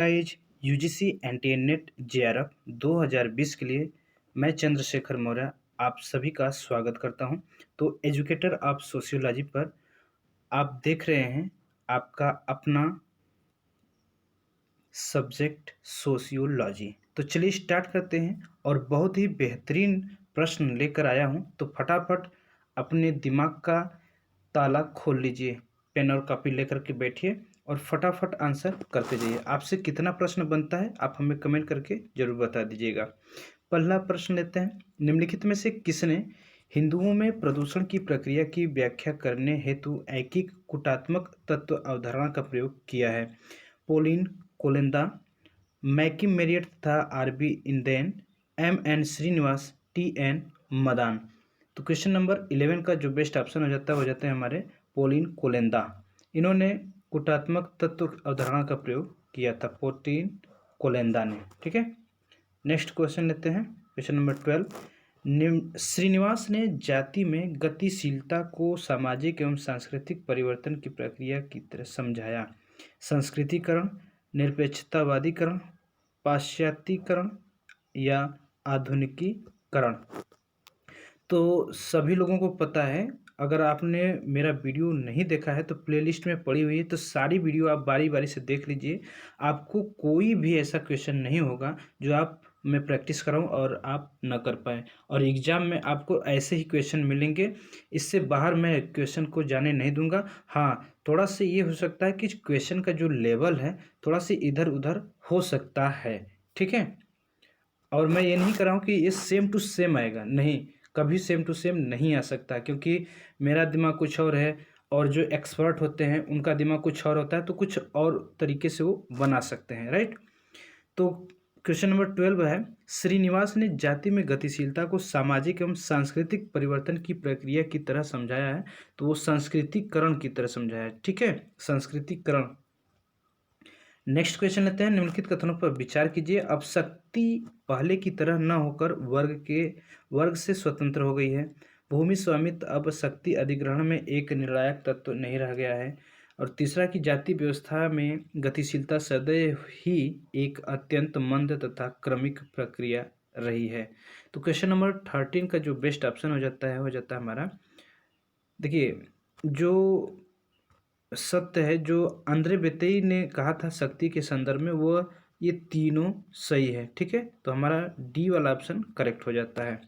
Guys UGC NTA net JRF 2020 के लिए मैं चंद्रशेखर मौर्य आप सभी का स्वागत करता हूं। तो एजुकेटर ऑफ सोशियोलॉजी पर आप देख रहे हैं आपका अपना सब्जेक्ट सोशियोलॉजी। तो चलिए स्टार्ट करते हैं और बहुत ही बेहतरीन प्रश्न लेकर आया हूं। तो फटाफट अपने दिमाग का ताला खोल लीजिए, पेन और कॉपी लेकर के बैठिए और फटाफट आंसर करते जाइए। आपसे कितना प्रश्न बनता है आप हमें कमेंट करके जरूर बता दीजिएगा। पहला प्रश्न लेते हैं। निम्नलिखित में से किसने हिंदुओं में प्रदूषण की प्रक्रिया की व्याख्या करने हेतु ऐकिक कूटात्मक तत्व अवधारणा का प्रयोग किया है? पोलिन कोलेंदा, मैकिम मेरियट तथा R B Inden, M Srinivas, T Madan. तो क्वेश्चन नंबर 11 का जो बेस्ट ऑप्शन हो जाता है हो जाते हैं हमारे पोलिन कोलेंदा। इन्होंने कूटात्मक तत्व अवधारणा का प्रयोग किया था पोलिन कोलेंदा ने। ठीक है, नेक्स्ट क्वेश्चन लेते हैं। Question number 12। श्रीनिवास ने जाति में गतिशीलता को सामाजिक एवं सांस्कृतिक परिवर्तन की प्रक्रिया की तरह समझाया। संस्कृतिकरण, निरपेक्षतावादीकरण, पाश्चात्यीकरण या आधुनिकीकरण। तो सभी लोगों को पता है, अगर आपने मेरा वीडियो नहीं देखा है तो प्लेलिस्ट में पड़ी हुई है, तो सारी वीडियो आप बारी बारी से देख लीजिए। आपको कोई भी ऐसा क्वेश्चन नहीं होगा जो आप मैं प्रैक्टिस कराऊं और आप न कर पाएँ, और एग्ज़ाम में आपको ऐसे ही क्वेश्चन मिलेंगे। इससे बाहर मैं क्वेश्चन को जाने नहीं दूंगा। हाँ, थोड़ा सा ये हो सकता है कि क्वेश्चन का जो लेवल है थोड़ा सा इधर उधर हो सकता है। ठीक है, और मैं ये नहीं कर रहा हूँ कि ये सेम टू सेम आएगा, नहीं, कभी सेम टू सेम नहीं आ सकता, क्योंकि मेरा दिमाग कुछ और है और जो एक्सपर्ट होते हैं उनका दिमाग कुछ और होता है, तो कुछ और तरीके से वो बना सकते हैं। राइट। तो क्वेश्चन नंबर 12 है। श्रीनिवास ने जाति में गतिशीलता को सामाजिक एवं सांस्कृतिक परिवर्तन की प्रक्रिया की तरह समझाया है। तो वो सांस्कृतिकरण की तरह समझाया है। ठीक है, सांस्कृतिकरण। नेक्स्ट क्वेश्चन लेते हैं। निम्नलिखित कथनों पर विचार कीजिए। अब शक्ति पहले की तरह न होकर वर्ग से स्वतंत्र हो गई है। भूमि स्वामित्व अब शक्ति अधिग्रहण में एक निर्णायक तत्व नहीं रह गया है। और तीसरा कि जाति व्यवस्था में गतिशीलता सदैव ही एक अत्यंत मंद तथा क्रमिक प्रक्रिया रही है। तो क्वेश्चन नंबर 13 का जो बेस्ट ऑप्शन हो जाता है हमारा, देखिए, जो सत्य है जो अंद्रे बेतेई ने कहा था शक्ति के संदर्भ में, वो ये तीनों सही है। ठीक है, तो हमारा डी वाला ऑप्शन करेक्ट हो जाता है।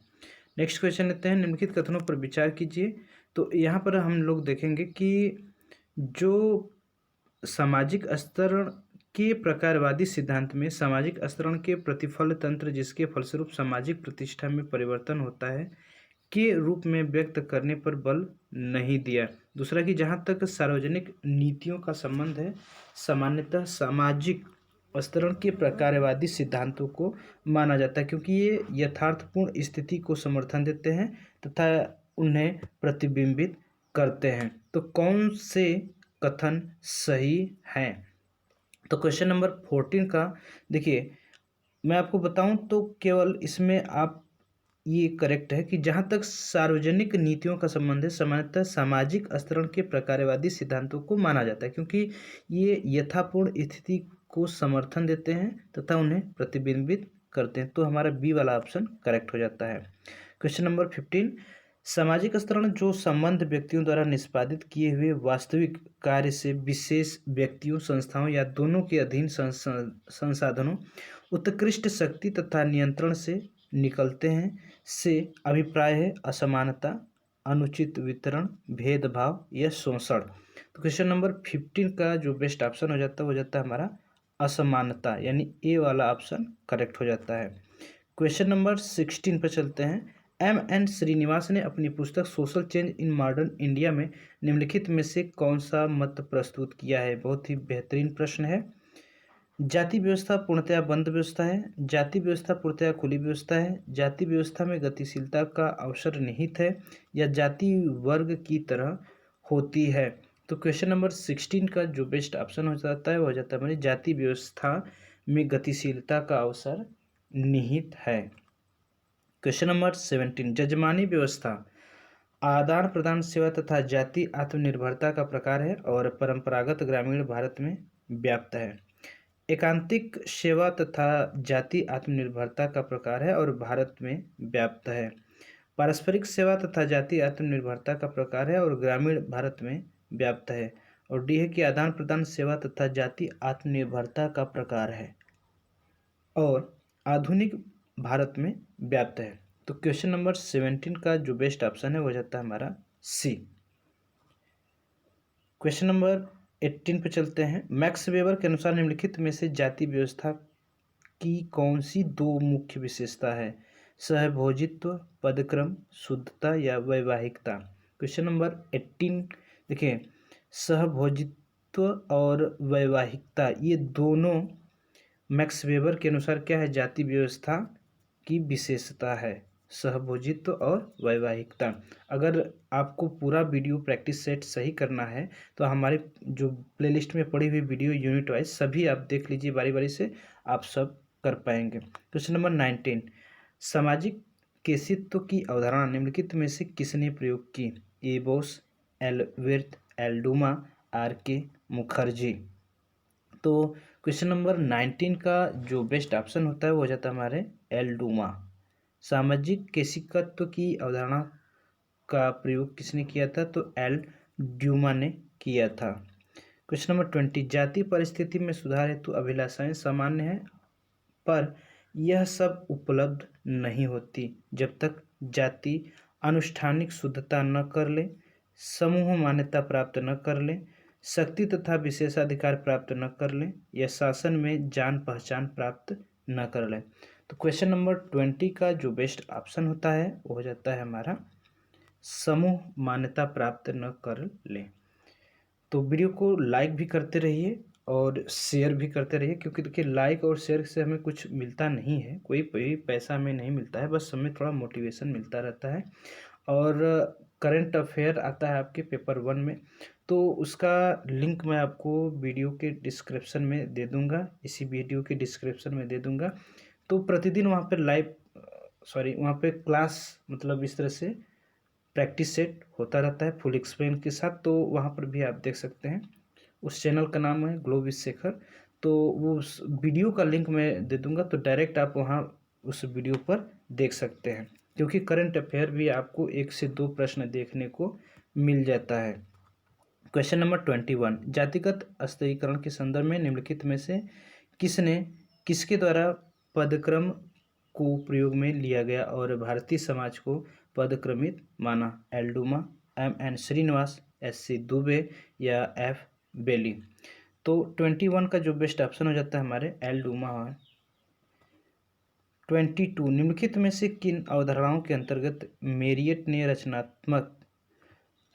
नेक्स्ट क्वेश्चन लेते हैं। निम्नलिखित कथनों पर विचार कीजिए। तो यहाँ पर हम लोग देखेंगे कि जो सामाजिक स्तरण के प्रकारवादी सिद्धांत में सामाजिक स्तरण के प्रतिफल तंत्र जिसके फलस्वरूप सामाजिक प्रतिष्ठा में परिवर्तन होता है के रूप में व्यक्त करने पर बल नहीं दिया। दूसरा कि जहाँ तक सार्वजनिक नीतियों का संबंध है, सामान्यतः सामाजिक स्तरण के प्रकारवादी सिद्धांतों को माना जाता है, क्योंकि ये यथार्थपूर्ण स्थिति को समर्थन देते हैं तथा उन्हें प्रतिबिंबित करते हैं। तो कौन से कथन सही हैं? तो क्वेश्चन नंबर 14 का देखिए, मैं आपको बताऊं तो केवल इसमें आप ये करेक्ट है कि जहाँ तक सार्वजनिक नीतियों का संबंध है, सामान्यतः सामाजिक स्तरण के प्रकारवादी सिद्धांतों को माना जाता है, क्योंकि ये यथापूर्ण स्थिति को समर्थन देते हैं तथा उन्हें प्रतिबिंबित करते हैं। तो हमारा बी वाला ऑप्शन करेक्ट हो जाता है। Question number 15। सामाजिक स्तरण जो संबंध व्यक्तियों द्वारा निष्पादित किए हुए वास्तविक कार्य से विशेष व्यक्तियों, संस्थाओं या दोनों के अधीन संसाधनों, उत्कृष्ट शक्ति तथा नियंत्रण से निकलते हैं, से अभिप्राय है असमानता, अनुचित वितरण, भेदभाव या शोषण। तो क्वेश्चन नंबर 15 का जो बेस्ट ऑप्शन हो जाता है हमारा असमानता, यानी ए वाला ऑप्शन करेक्ट हो जाता है। क्वेश्चन नंबर 16 पर चलते हैं। श्रीनिवास ने अपनी पुस्तक social change in modern India में निम्नलिखित में से कौन सा मत प्रस्तुत किया है? बहुत ही बेहतरीन प्रश्न है। जाति व्यवस्था पूर्णतया बंद व्यवस्था है, जाति व्यवस्था पूर्णतया खुली व्यवस्था है, जाति व्यवस्था में गतिशीलता का अवसर निहित है, या जाति वर्ग की तरह होती है। तो क्वेश्चन नंबर 16 का जो बेस्ट ऑप्शन हो जाता है वो हो जाता है हमारी जाति व्यवस्था में गतिशीलता का अवसर निहित है। Question number 17। जजमानी व्यवस्था आदान प्रदान सेवा तथा जाति आत्मनिर्भरता का प्रकार है और परंपरागत ग्रामीण भारत में व्याप्त है। एकांतिक सेवा तथा जाति आत्मनिर्भरता का प्रकार है और भारत में व्याप्त है। पारस्परिक सेवा तथा जाति आत्मनिर्भरता का प्रकार है और ग्रामीण भारत में व्याप्त है। और डी है कि आदान प्रदान सेवा तथा जाति आत्मनिर्भरता का प्रकार है और आधुनिक भारत में व्याप्त है। तो क्वेश्चन नंबर 17 का जो बेस्ट ऑप्शन है वो जाता है हमारा सी। क्वेश्चन नंबर 18 पे चलते हैं। मैक्स वेबर के अनुसार निम्नलिखित में से जाति व्यवस्था की कौन सी दो मुख्य विशेषता है? सहभोजित्व, पदक्रम, शुद्धता या वैवाहिकता। क्वेश्चन नंबर 18 देखिए, सहभोजित्व और वैवाहिकता ये दोनों मैक्स वेबर के अनुसार क्या है? जाति व्यवस्था की विशेषता है, सहभोजित्व और वैवाहिकता। अगर आपको पूरा वीडियो प्रैक्टिस सेट सही करना है तो हमारे जो प्लेलिस्ट में पड़ी हुई वीडियो यूनिट वाइज सभी आप देख लीजिए बारी बारी से, आप सब कर पाएंगे। क्वेश्चन नंबर 19, सामाजिक केशित्व की अवधारणा निम्नलिखित में से किसने प्रयोग की? A Bose, L Wirth, L Dumont, R K Mukherjee. तो क्वेश्चन नंबर 19 का जो बेस्ट ऑप्शन होता है वो हो जाता है हमारे एल डूमा। सामाजिक केशिकत्व की अवधारणा का प्रयोग किसने किया था? तो एल ड्यूमा ने किया था। क्वेश्चन नंबर 20, जाति परिस्थिति में सुधार हेतु अभिलाषाएं सामान्य है पर यह सब उपलब्ध नहीं होती जब तक जाति अनुष्ठानिक शुद्धता न कर ले, समूह मान्यता प्राप्त न कर ले, शक्ति तथा विशेषाधिकार प्राप्त न कर ले या शासन में जान पहचान प्राप्त न कर ले। तो क्वेश्चन नंबर 20 का जो बेस्ट ऑप्शन होता है वो हो जाता है हमारा समूह मान्यता प्राप्त न कर ले। तो वीडियो को लाइक भी करते रहिए और शेयर भी करते रहिए, क्योंकि देखिए लाइक और शेयर से हमें कुछ मिलता नहीं है, कोई पैसा हमें नहीं मिलता है, बस हमें थोड़ा मोटिवेशन मिलता रहता है। और करंट अफेयर आता है आपके पेपर 1 में, तो उसका लिंक मैं आपको वीडियो के डिस्क्रिप्शन में दे दूंगा, इसी वीडियो के डिस्क्रिप्शन में दे दूंगा। तो प्रतिदिन वहाँ पर वहाँ पे क्लास मतलब इस तरह से प्रैक्टिस सेट होता रहता है फुल एक्सप्लेन के साथ, तो वहाँ पर भी आप देख सकते हैं। उस चैनल का नाम है ग्लो विद शेखर। तो वो उस वीडियो का लिंक मैं दे दूंगा, तो डायरेक्ट आप वहाँ उस वीडियो पर देख सकते हैं, क्योंकि करंट अफेयर भी आपको 1 से 2 प्रश्न देखने को मिल जाता है। क्वेश्चन नंबर 21, जातिगत स्तरीकरण के संदर्भ में निम्नलिखित में से किसके द्वारा पदक्रम को प्रयोग में लिया गया और भारतीय समाज को पदक्रमित माना? L Dumont, M N Srinivas, S C Dube या एफ बेली। तो 21 का जो बेस्ट ऑप्शन हो जाता है हमारे एल डूमा है। 22, निम्नलिखित में से किन अवधारणाओं के अंतर्गत मेरियट ने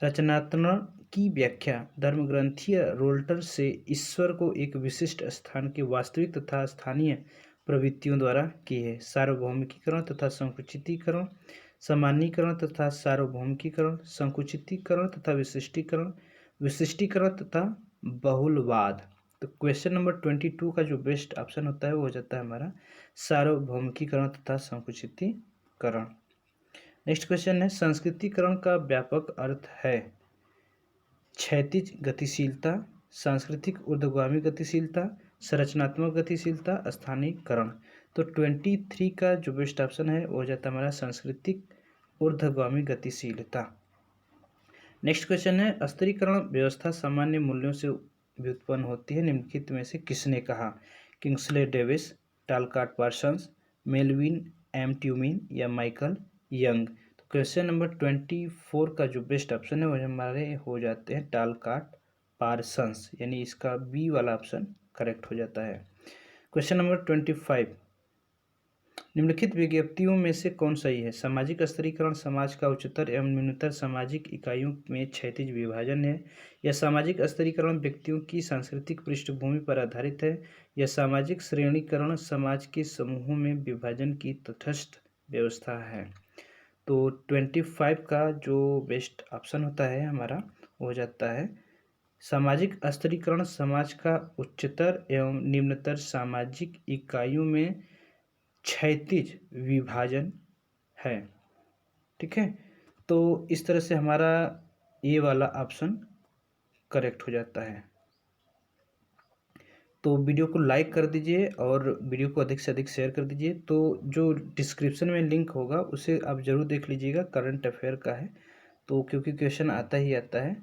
रचनात्मक की व्याख्या धर्मग्रंथीय रोल्टर से ईश्वर को एक विशिष्ट स्थान के वास्तविक तथा स्थानीय प्रवृत्तियों द्वारा की है? सार्वभौमिकीकरण तथा संकुचितीकरण, सामान्यीकरण तथा सार्वभौमिकीकरण, संकुचितीकरण तथा विशिष्टीकरण, विशिष्टीकरण तथा बहुलवाद। तो क्वेश्चन नंबर 22 का जो बेस्ट ऑप्शन होता है वो हो जाता है हमारा सार्वभौमिकीकरण तथा संकुचितीकरण। नेक्स्ट क्वेश्चन है, संस्कृतिकरण का व्यापक अर्थ है क्षैतिज गतिशीलता, सांस्कृतिक ऊर्ध्वगामी गतिशीलता, संरचनात्मक गतिशीलता, स्थानीयकरण। तो 23 का जो बेस्ट ऑप्शन है वो हो जाता है हमारा सांस्कृतिक ऊर्ध्वगामी गतिशीलता। नेक्स्ट क्वेश्चन है, स्तरीकरण व्यवस्था सामान्य मूल्यों से व्युत्पन्न होती है, निम्नलिखित में से किसने कहा? Kingsley Davis, Talcott Parsons, Melvin M Tumin या माइकल यंग। क्वेश्चन नंबर 24 का जो बेस्ट ऑप्शन है वो हमारे हो जाते हैं टालकाट पार्सन्स, यानी इसका बी वाला ऑप्शन करेक्ट हो जाता है। क्वेश्चन नंबर 25, निम्नलिखित विज्ञप्तियों में से कौन सही है? सामाजिक स्तरीकरण समाज का उच्चतर एवं निम्नतर सामाजिक इकाइयों में क्षैतिज विभाजन है, या सामाजिक स्तरीकरण व्यक्तियों की सांस्कृतिक पृष्ठभूमि पर आधारित है, या सामाजिक श्रेणीकरण समाज के समूहों में विभाजन की तटस्थ व्यवस्था है? तो 25 का जो बेस्ट ऑप्शन होता है हमारा वो हो जाता है सामाजिक स्तरीकरण समाज का उच्चतर एवं निम्नतर सामाजिक इकाइयों में क्षैतिज विभाजन है। ठीक है, तो इस तरह से हमारा ये वाला ऑप्शन करेक्ट हो जाता है। तो वीडियो को लाइक कर दीजिए और वीडियो को अधिक से अधिक शेयर कर दीजिए। तो जो डिस्क्रिप्शन में लिंक होगा उसे आप ज़रूर देख लीजिएगा, करंट अफेयर का है, तो क्योंकि क्वेश्चन आता ही आता है।